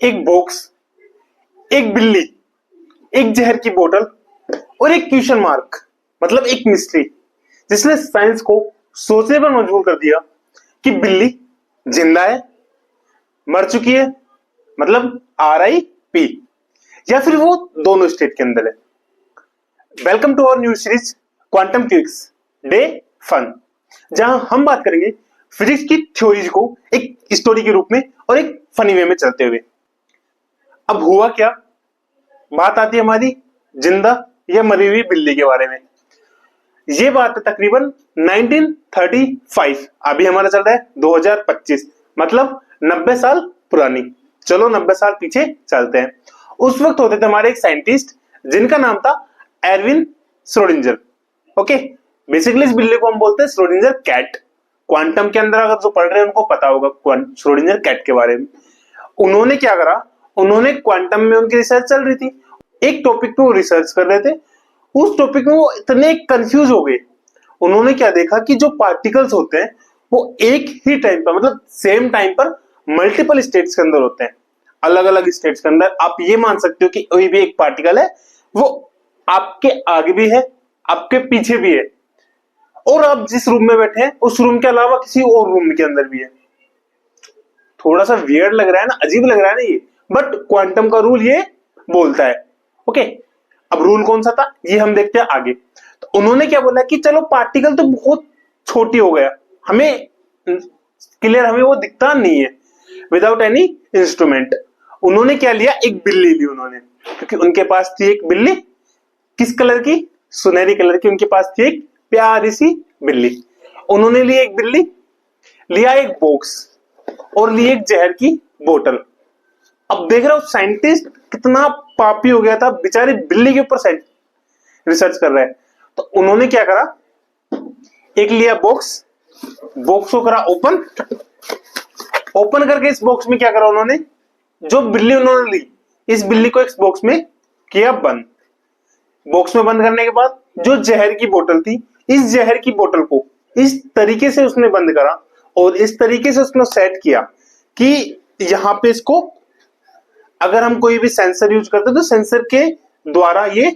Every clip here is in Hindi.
एक बॉक्स, एक बिल्ली, एक जहर की बोतल और एक क्वेश्चन मार्क, मतलब एक मिस्ट्री, जिसने साइंस को सोचने पर मजबूर कर दिया कि बिल्ली जिंदा है, मर चुकी है, मतलब RIP, या फिर वो दोनों स्टेट के अंदर है। Welcome to our new series quantum quicks day fun, जहां हम बात करेंगे फिजिक्स की थ्योरीज को एक स्टोरी के रूप में और एक फनी वे में चलते हुए। अब हुआ क्या, बात आती है हमारी जिंदा या मरी हुई बिल्ली के बारे में। ये बात है तकरीबन 1935, अभी हमारा चल रहा है 2025, मतलब 90 साल पुरानी। चलो 90 साल पीछे चलते हैं। उस वक्त होते थे हमारे एक साइंटिस्ट जिनका नाम था एरविन श्रोडिंगर। ओके, बेसिकली इस बिल्ली को हम बोलते हैं श्रोडिंगर कैट। क्वांटम के अंदर अगर जो पढ़ रहे हैं उनको पता होगा श्रोडिंगर कैट के बारे में। उन्होंने क्या करा, उन्होंने क्वांटम में उनकी रिसर्च चल रही थी, एक टॉपिक पे वो रिसर्च कर रहे थे। उस टॉपिक में वो इतने कंफ्यूज हो गए, उन्होंने क्या देखा कि जो पार्टिकल्स होते हैं वो एक ही टाइम पर, मतलब सेम टाइम पर मल्टीपल स्टेट्स के अंदर होते हैं, अलग अलग स्टेट्स के अंदर। आप ये मान सकते हो कि कोई भी एक पार्टिकल है वो आपके आगे भी है, आपके पीछे भी है, और आप जिस रूम में बैठे हैं उस रूम के अलावा किसी और रूम के अंदर भी है। थोड़ा सा वियर्ड लग रहा है ना, अजीब लग रहा है ना ये, बट क्वांटम का रूल ये बोलता है। ओके, अब रूल कौन सा था ये हम देखते हैं आगे। तो उन्होंने क्या बोला कि चलो पार्टिकल तो बहुत छोटी हो गया, हमें क्लियर, हमें वो दिखता नहीं है विदाउट एनी इंस्ट्रूमेंट। उन्होंने क्या लिया, एक बिल्ली ली उन्होंने, क्योंकि उनके पास थी एक बिल्ली, किस कलर की, सुनहरी कलर की। उनके पास थी एक प्यारी सी बिल्ली। उन्होंने ली एक बिल्ली, लिया एक बॉक्स और ली एक जहर की बोतल। अब देख रहा हूं साइंटिस्ट कितना पापी हो गया था, बेचारी बिल्ली के ऊपर रिसर्च कर रहा है। तो उन्होंने क्या करा, एक लिया बॉक्स, बॉक्स को करा ओपन, ओपन करके इस बॉक्स में क्या करा उन्होंने, जो बिल्ली उन्होंने ली इस बिल्ली को इस बॉक्स में किया बंद। बॉक्स में बंद करने के बाद जो जहर की बोतल थी, इस जहर की बोतल को इस तरीके से उसने बंद करा और इस तरीके से उसने सेट किया कि यहां पे इसको अगर हम कोई भी सेंसर यूज करते तो सेंसर के द्वारा ये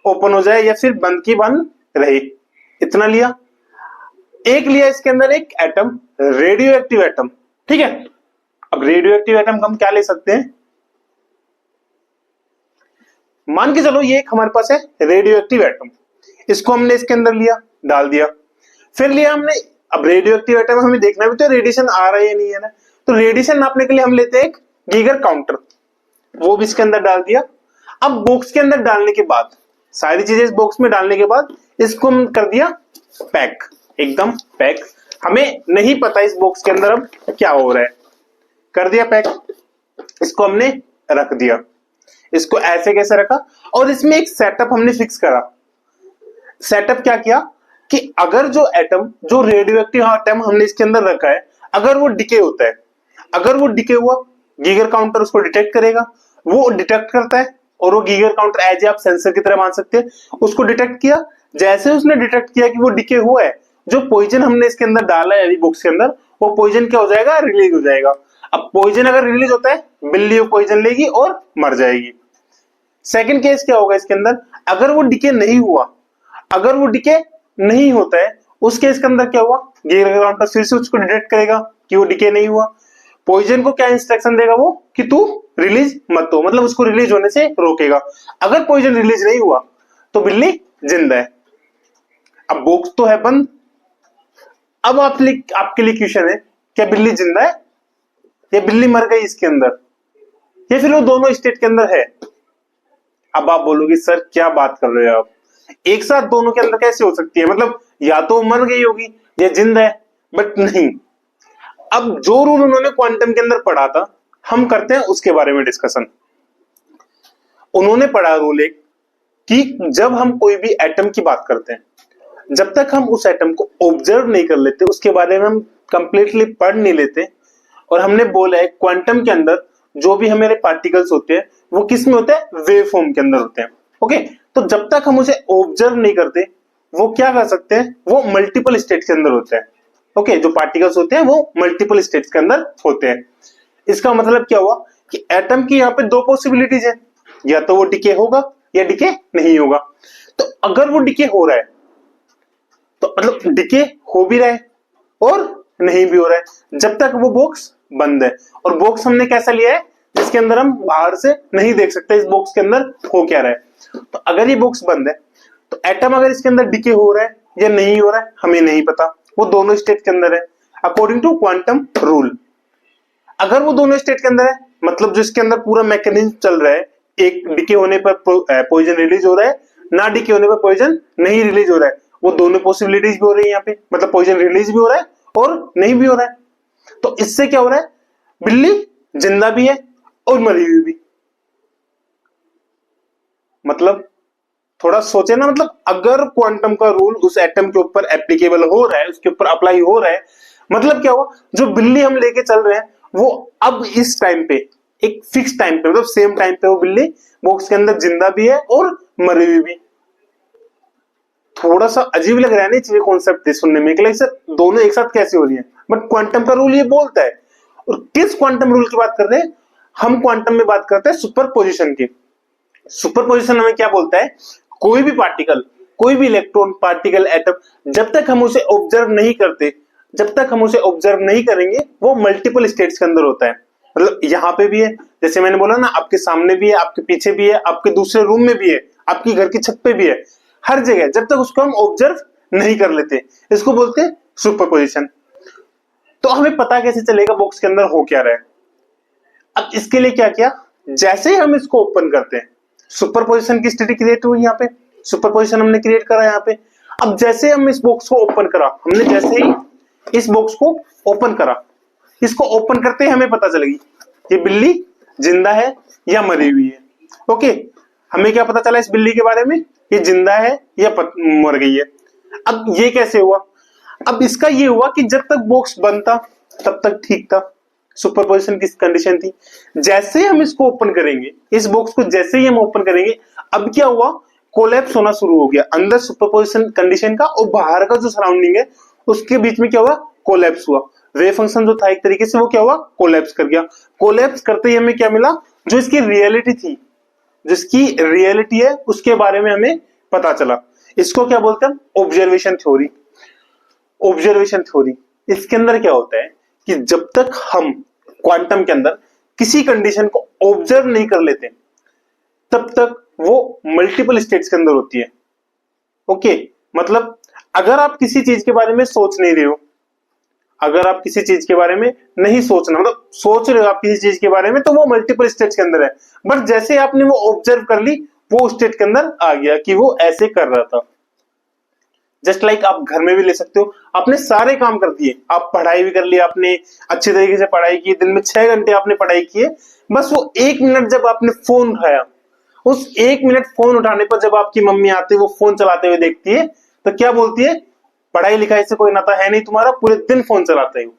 ओपन हो जाए या फिर बंद की बंद रहे। इतना लिया। एक लिया इसके अंदर एक एटम, रेडियो एक्टिव एटम, ठीक है। अब रेडियो एक्टिव एटम हम क्या ले सकते हैं, मान के चलो ये एक हमारे पास है रेडियो एक्टिव एटम, इसको हमने इसके अंदर लिया, डाल दिया। फिर लिया हमने, अब रेडियो एक्टिव एटम हमें देखना भी तो रेडिएशन आ रहा है या नहीं है ना, तो रेडिएशन नापने के लिए हम लेते हैं एक गीगर काउंटर, वो भी इसके अंदर डाल दिया। अब बॉक्स के अंदर डालने के बाद, सारी चीजें इस बॉक्स में डालने के बाद इसको हम कर दिया पैक, एकदम पैक। हमें नहीं पता इस बॉक्स के अंदर अब क्या हो रहा है, कर दिया पैक। इसको हमने रख दिया, इसको ऐसे कैसे रखा, और इसमें एक सेटअप हमने फिक्स करा। सेटअप क्या किया कि अगर जो एटम, जो रेडियो एक्टिव एटम हमने इसके अंदर रखा है, अगर वो डिके होता है, अगर वो डिके हुआ, गीगर काउंटर उसको डिटेक्ट करेगा, वो डिटेक्ट करता है, और वो गीगर काउंटर एज आप सेंसर की तरह मान सकते हैं, उसको डिटेक्ट किया। जैसे उसने डिटेक्ट किया कि वो डिके हुआ है, जो पॉइजन हमने इसके अंदर डाला है अभी बॉक्स के अंदर, वो पॉइजन क्या हो जाएगा, रिलीज हो जाएगा। अब पॉइजन अगर रिलीज होता है, बिल्ली वो पॉइजन लेगी और मर जाएगी। सेकंड केस क्या होगा इसके अंदर, अगर वो डिके नहीं हुआ, अगर वो डिके नहीं होता है, उस केस के अंदर क्या हुआ, गीगर काउंटर फिर से उसको डिटेक्ट करेगा कि वो डिके नहीं हुआ। पॉइजन को क्या इंस्ट्रक्शन देगा वो, कि तू रिलीज मत हो, मतलब उसको रिलीज होने से रोकेगा। अगर पॉइजन रिलीज नहीं हुआ तो बिल्ली जिंदा है। अब बॉक्स तो है बंद। अब आपके लिए क्वेश्चन है, क्या बिल्ली जिंदा है या बिल्ली मर गई इसके अंदर, या फिर वो दोनों स्टेट के अंदर है। अब आप बोलोगे सर क्या बात कर रहे हो आप, एक साथ दोनों के अंदर कैसे हो सकती है, मतलब या तो मर गई होगी या जिंदा है, बट नहीं। अब जो रूल उन्होंने क्वांटम के अंदर पढ़ा था, हम करते हैं उसके बारे में डिस्कशन। उन्होंने पढ़ा रूल एक, कि जब हम कोई भी एटम की बात करते हैं, जब तक हम उस एटम को ऑब्जर्व नहीं कर लेते, उसके बारे में हम कंप्लीटली पढ़ नहीं लेते, और हमने बोला है क्वांटम के अंदर जो भी हमारे पार्टिकल्स होते हैं वो किस में होते हैं, वेव फॉर्म के अंदर होते हैं। ओके, तो जब तक हम उसे ऑब्जर्व नहीं करते, वो क्या कर सकते हैं, वो मल्टीपल स्टेट के अंदर होते हैं। ओके, जो पार्टिकल्स होते हैं वो मल्टीपल स्टेट्स के अंदर होते हैं। इसका मतलब क्या हुआ कि एटम की यहाँ पे दो पॉसिबिलिटीज है, या तो वो डिके होगा या डिके नहीं होगा। तो अगर वो डिके हो रहा है तो मतलब डिके हो भी रहा है और नहीं भी हो रहा है, जब तक वो बॉक्स बंद है। और बॉक्स हमने कैसा लिया है, जिसके अंदर हम बाहर से नहीं देख सकते इस बॉक्स के अंदर हो क्या रहा है। तो अगर ये बॉक्स बंद है तो एटम अगर इसके अंदर डिके हो रहा है या नहीं हो रहा है हमें नहीं पता, वो दोनों स्टेट के अंदर है अकॉर्डिंग टू क्वांटम रूल। अगर वो दोनों स्टेट के अंदर है मतलब जो इसके अंदर पूरा मैकेनिज्म चल रहा है, एक डिके होने पर पॉइजन रिलीज हो रहा है, ना डिके होने पर पॉइजन नहीं रिलीज हो रहा है, वो दोनों पॉसिबिलिटीज भी हो रही है यहाँ पे, मतलब पॉइजन रिलीज भी हो रहा है और नहीं भी हो रहा है। तो इससे क्या हो रहा है, बिल्ली जिंदा भी है और मरी हुई भी। मतलब थोड़ा सोचे ना, मतलब अगर क्वांटम का रूल उस एटम के ऊपर एप्लीकेबल हो रहा है, उसके ऊपर अप्लाई हो रहा है, मतलब क्या हुआ, जो बिल्ली हम लेके चल रहे हैं वो अब इस टाइम पे एक फिक्स टाइम पे मतलब सेम टाइम पे वो बिल्ली बॉक्स के अंदर जिंदा भी है और मरी हुई भी। थोड़ा सा अजीब लग रहा है ना चीजें, कॉन्सेप्ट सुनने में कि सर दोनों एक साथ कैसे हो रही है, बट क्वांटम का रूल ये बोलता है। और किस क्वांटम रूल की बात कर रहे हैं हम, क्वांटम में बात करते हैं सुपरपोजिशन की। सुपरपोजिशन हमें क्या बोलता है, कोई भी पार्टिकल, कोई भी इलेक्ट्रॉन, पार्टिकल, एटम, जब तक हम उसे ऑब्जर्व नहीं करते, जब तक हम उसे ऑब्जर्व नहीं करेंगे वो मल्टीपल स्टेट्स के अंदर होता है। मतलब यहाँ पे भी है, जैसे मैंने बोला ना, आपके सामने भी है, आपके पीछे भी है, आपके दूसरे रूम में भी है, आपकी घर की छत पे भी है, हर जगह जब तक उसको हम ऑब्जर्व नहीं कर लेते, इसको बोलते हैं सुपरपोजिशन। तो हमें पता कैसे चलेगा बॉक्स के अंदर हो क्या रहा है। अब इसके लिए क्या किया, जैसे ही हम इसको ओपन करते हैं सुपरपोजिशन की स्थिति क्रिएट हुई, यहाँ पे सुपरपोजिशन हमने क्रिएट करा यहाँ पे। अब जैसे हम इस बॉक्स को ओपन करा, हमने जैसे ही इस बॉक्स को ओपन करा, इसको ओपन करते ही हमें पता चलेगी ये बिल्ली जिंदा है या मरी हुई है। ओके, हमें क्या पता चला इस बिल्ली के बारे में, ये जिंदा है या मर गई है। अब ये कैसे हुआ, अब इसका ये हुआ कि जब तक बॉक्स बंद था तब तक ठीक था, सुपरपोजिशन की कंडीशन थी। जैसे ही हम इसको ओपन करेंगे, इस बॉक्स को जैसे ही हम ओपन करेंगे, अब क्या हुआ, कोलैप्स होना शुरू हो गया अंदर सुपरपोजिशन कंडीशन का और बाहर का जो सराउंडिंग है उसके बीच में क्या हुआ, कोलैप्स हुआ। वेव फंक्शन जो था एक तरीके से वो क्या हुआ, कोलैप्स कर गया। कोलैप्स करते ही हमें क्या मिला, जो इसकी रियलिटी थी, जिसकी रियलिटी है उसके बारे में हमें पता चला। इसको क्या बोलते हैं, ऑब्जर्वेशन थ्योरी। ऑब्जर्वेशन थ्योरी, इसके अंदर क्या होता है कि जब तक हम क्वांटम के अंदर किसी कंडीशन को ऑब्जर्व नहीं कर लेते तब तक वो मल्टीपल स्टेट्स के अंदर होती है। ओके, मतलब अगर आप किसी चीज के बारे में सोच नहीं रहे हो, अगर आप किसी चीज के बारे में नहीं सोचना, मतलब सोच रहे हो आप किसी चीज के बारे में, तो वो मल्टीपल स्टेट्स के अंदर है। बट जैसे आपने वो ऑब्जर्व कर ली, वो स्टेट के अंदर आ गया कि वो ऐसे कर रहा था। जस्ट लाइक आप घर में भी ले सकते हो, आपने सारे काम कर दिए, आप पढ़ाई भी कर ली, आपने अच्छे तरीके से पढ़ाई की, दिन में 6 घंटे आपने पढ़ाई की है, बस वो 1 मिनट जब आपने फोन उठाया, उस 1 मिनट फोन उठाने पर जब आपकी मम्मी आती है, वो फोन चलाते हुए देखती है, तो क्या बोलती है, पढ़ाई लिखाई से कोई नाता है नहीं तुम्हारा, पूरे दिन फोन चलाते हो।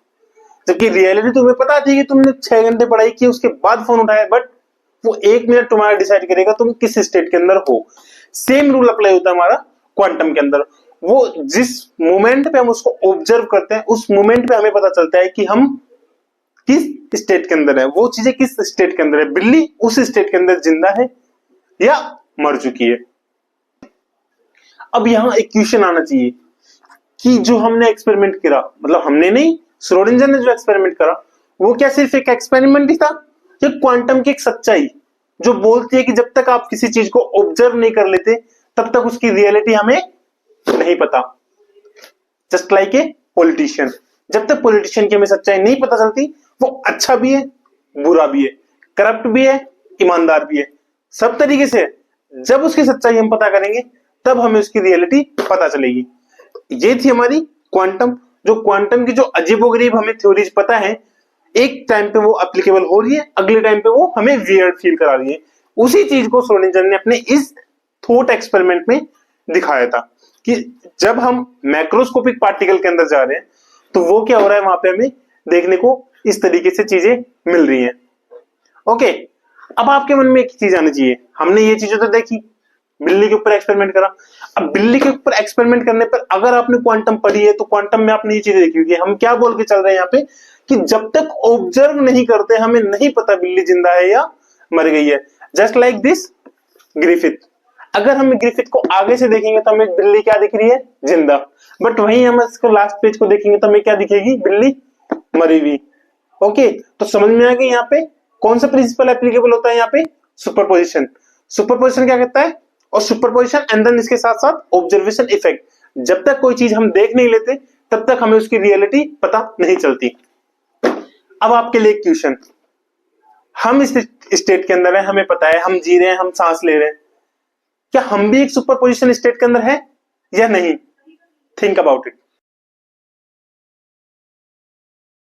जबकि रियलिटी तुम्हें पता थी कि तुमने 6 घंटे पढ़ाई की, उसके बाद फोन उठाया, बट वो 1 मिनट तुम्हारा डिसाइड करेगा तुम किस स्टेट के अंदर हो। सेम रूल अप्लाई होता है हमारा क्वांटम के अंदर। वो जिस मोमेंट पे हम उसको ऑब्जर्व करते हैं, उस मोमेंट पे हमें पता चलता है कि हम किस स्टेट के अंदर है, वो चीजें किस स्टेट के अंदर है, बिल्ली उस स्टेट के अंदर जिंदा है या मर चुकी है। अब यहां एक क्वेश्चन आना चाहिए कि जो हमने एक्सपेरिमेंट करा, मतलब हमने नहीं, श्रोडिंगर ने जो एक्सपेरिमेंट करा, वो क्या सिर्फ एक एक्सपेरिमेंट ही था, या क्वांटम की एक सच्चाई जो बोलती है कि जब तक आप किसी चीज को ऑब्जर्व नहीं कर लेते तब तक उसकी रियलिटी हमें नहीं पता। जस्ट लाइक ए पॉलिटिशियन, जब तक पॉलिटिशियन की हमें सच्चाई नहीं पता चलती, वो अच्छा भी है, बुरा भी है, करप्ट भी है, ईमानदार भी है, सब तरीके से। जब उसकी सच्चाई हम पता करेंगे तब हमें उसकी रियलिटी पता चलेगी। ये थी हमारी क्वांटम, जो क्वांटम की जो अजीबोगरीब हमें थ्योरीज पता है, एक टाइम पे वो एप्लीकेबल हो रही है, अगले टाइम पे वो हमें वियर्ड फील करा रही है। उसी चीज को श्रोडिंगर ने अपने इस थॉट एक्सपेरिमेंट में दिखाया था कि जब हम मैक्रोस्कोपिक पार्टिकल के अंदर जा रहे हैं तो वो क्या हो रहा है, वहां पे हमें देखने को इस तरीके से चीजें मिल रही हैं। ओके, अब आपके मन में एक चीज आनी चाहिए, हमने ये चीजें तो देखी, बिल्ली के ऊपर एक्सपेरिमेंट करा, अब बिल्ली के ऊपर एक्सपेरिमेंट करने पर अगर आपने क्वांटम पढ़ी है तो क्वांटम में आपने ये चीजें देखी होगी, हम क्या बोल के चल रहे हैं यहाँ पे कि जब तक ऑब्जर्व नहीं करते हमें नहीं पता बिल्ली जिंदा है या मर गई है। जस्ट लाइक दिस ग्रिफिथ, अगर हम ग्रिफिथ को आगे से देखेंगे तो हमें बिल्ली क्या दिख रही है, जिंदा, बट वहीं हम इसको लास्ट पेज को देखेंगे तो हमें क्या दिखेगी, बिल्ली मरी हुई। ओके, तो समझ में आ गई यहाँ पे कौन सा प्रिंसिपल एप्लीकेबल होता है, यहाँ पे सुपरपोजिशन। सुपरपोजिशन क्या कहता है, और सुपरपोजिशन एंड देन इसके साथ साथ ऑब्जर्वेशन इफेक्ट। जब तक कोई चीज हम देख नहीं लेते तब तक हमें उसकी रियलिटी पता नहीं चलती। अब आपके लिए क्वेश्चन, हम इस स्टेट के अंदर है, हमें पता है हम जी रहे हैं, हम सांस ले रहे हैं, क्या हम भी एक सुपरपोजिशन स्टेट के अंदर है या नहीं? Think about it.